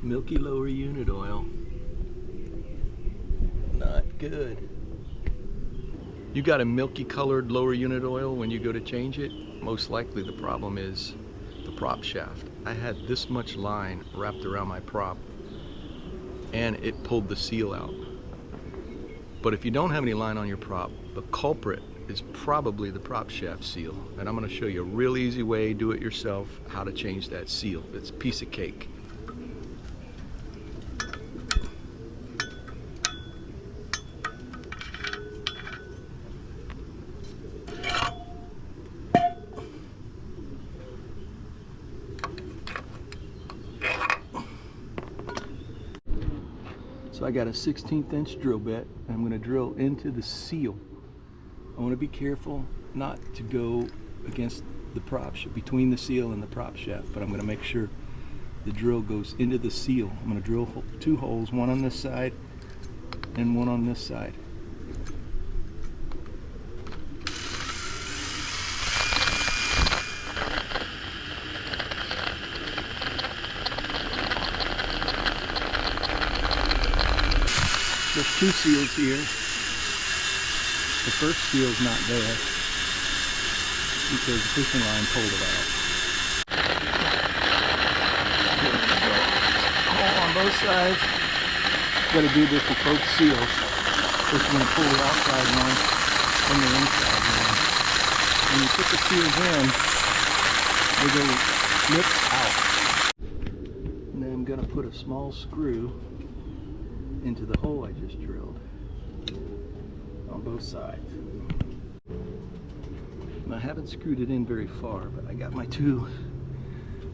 Milky lower unit oil. Not good. You got a milky colored lower unit oil when you go to change it, most likely the problem is the prop shaft. I had this much line wrapped around my prop and it pulled the seal out. But if you don't have any line on your prop, the culprit is probably the prop shaft seal. And I'm going to show you a real easy way, do it yourself, how to change that seal. It's a piece of cake. So I got a 1/16 inch drill bit and I'm going to drill into the seal. I want to be careful not to go against the prop shaft, between the seal and the prop shaft, but I'm going to make sure the drill goes into the seal. I'm going to drill 2 holes, one on this side and one on this side. There's 2 seals here. The first seal's not there because the fishing line pulled it out. Hole on both sides. Got to do this with both seals. First you're going to pull the outside one and the inside one. When you put the seals in, they go lips out. And then I'm going to put a small screw into the hole I just drilled on both sides. And I haven't screwed it in very far, but I got my 2.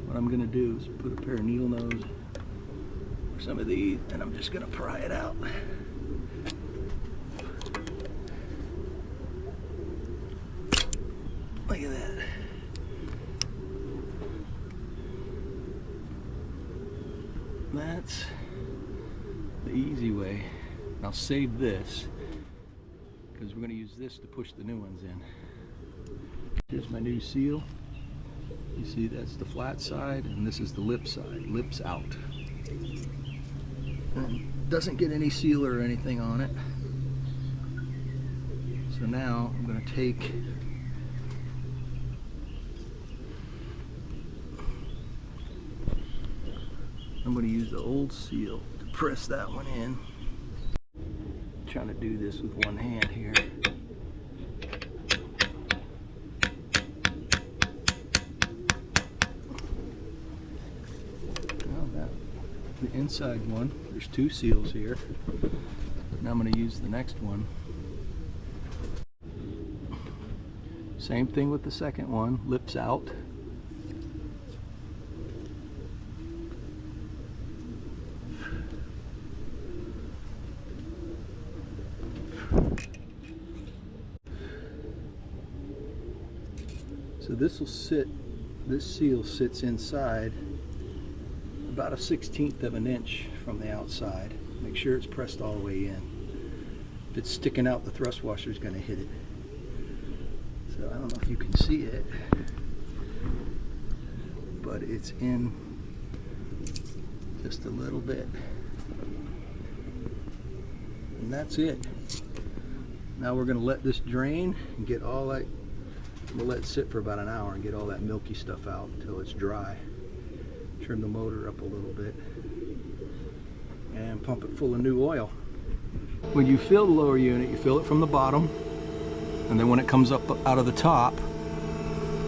What I'm going to do is put a pair of needle nose or some of these, and I'm just going to pry it out. Look at that. That's the easy way. I'll save this because we're going to use this to push the new ones in. Here's my new seal. You see that's the flat side and this is the lip side, lips out. And doesn't get any seal or anything on it. So now I'm going to take use the old seal to press that one in. I'm trying to do this with one hand here. The inside one, there's 2 seals here. Now I'm going to use the next one. Same thing with the second one, lips out. So this will sit, this seal sits inside about a 1/16 of an inch from the outside. Make sure it's pressed all the way in. If it's sticking out, the thrust washer is going to hit it. So I don't know if you can see it, but it's in just a little bit. And that's it. Now we're going to let this drain and get all that. We'll let it sit for about an hour and get all that milky stuff out until it's dry. Trim the motor up a little bit and pump it full of new oil. When you fill the lower unit, you fill it from the bottom, and then when it comes up out of the top,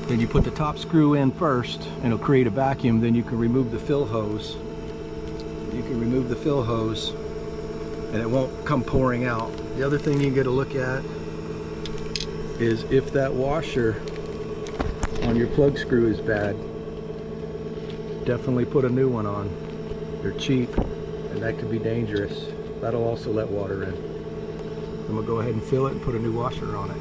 then you put the top screw in first and it'll create a vacuum. Then you can remove the fill hose. You can remove the fill hose and it won't come pouring out. The other thing you get to look at is if that washer on your plug screw is bad, definitely put a new one on. They're cheap and that could be dangerous. That'll also let water in. Then we'll go ahead and fill it and put a new washer on it.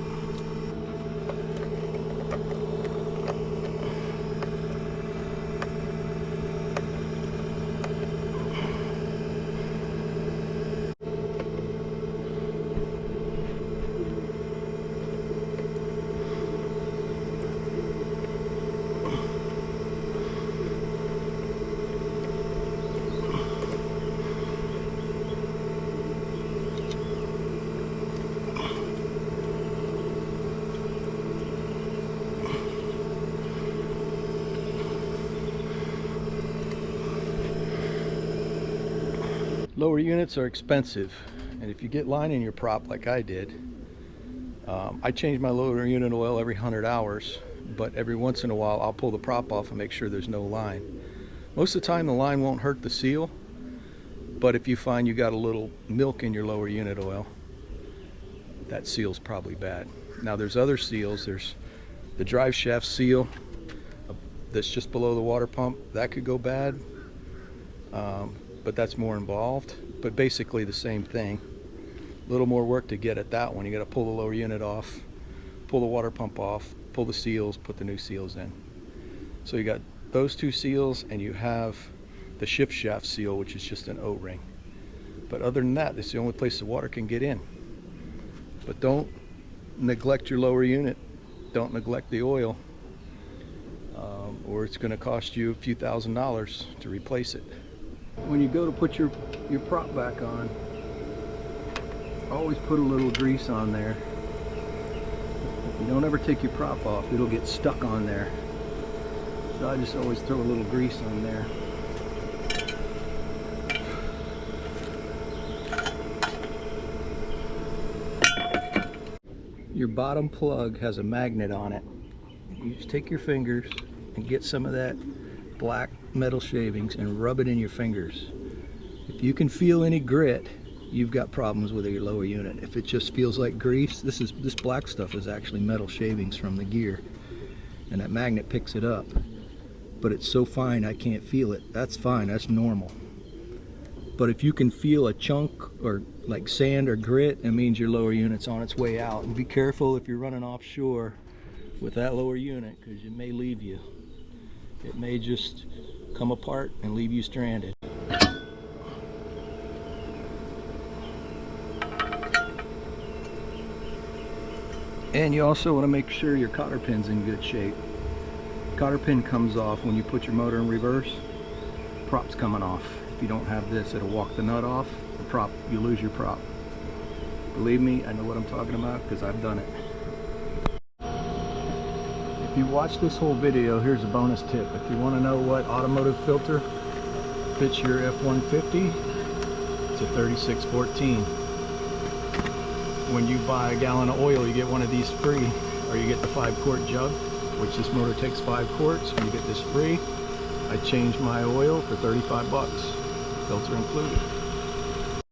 Lower units are expensive, and if you get line in your prop like I did, I change my lower unit oil every 100 hours, but every once in a while I'll pull the prop off and make sure there's no line. Most of the time the line won't hurt the seal, but if you find you got a little milk in your lower unit oil, that seal's probably bad. Now there's other seals. There's the drive shaft seal that's just below the water pump. That could go bad, but that's more involved. But basically the same thing. A little more work to get at that one. You got to pull the lower unit off, pull the water pump off, pull the seals, put the new seals in. So you got those two seals, and you have the shift shaft seal, which is just an O-ring. But other than that, it's the only place the water can get in. But don't neglect your lower unit. Don't neglect the oil, or it's going to cost you a few $1,000s to replace it. When you go to put your prop back on, always put a little grease on there. If you don't ever take your prop off, it'll get stuck on there. So I just always throw a little grease on there. Your bottom plug has a magnet on it. You just take your fingers and get some of that black metal shavings and rub it in your fingers. If you can feel any grit, you've got problems with your lower unit. If it just feels like grease, this black stuff is actually metal shavings from the gear, and that magnet picks it up. But it's so fine I can't feel it. That's fine, that's normal. But if you can feel a chunk or like sand or grit, it means your lower unit's on its way out. And be careful if you're running offshore with that lower unit, because it may leave you. It may just come apart and leave you stranded. And you also want to make sure your cotter pin's in good shape. Cotter pin comes off when you put your motor in reverse. Prop's coming off. If you don't have this, it'll walk the nut off. The prop, you lose your prop. Believe me, I know what I'm talking about because I've done it. If you watch this whole video, here's a bonus tip. If you want to know what automotive filter fits your F-150, it's a 3614. When you buy a gallon of oil, you get one of these free, or you get the 5-quart jug, which this motor takes 5 quarts. You get this free. I changed my oil for 35 bucks, filter included.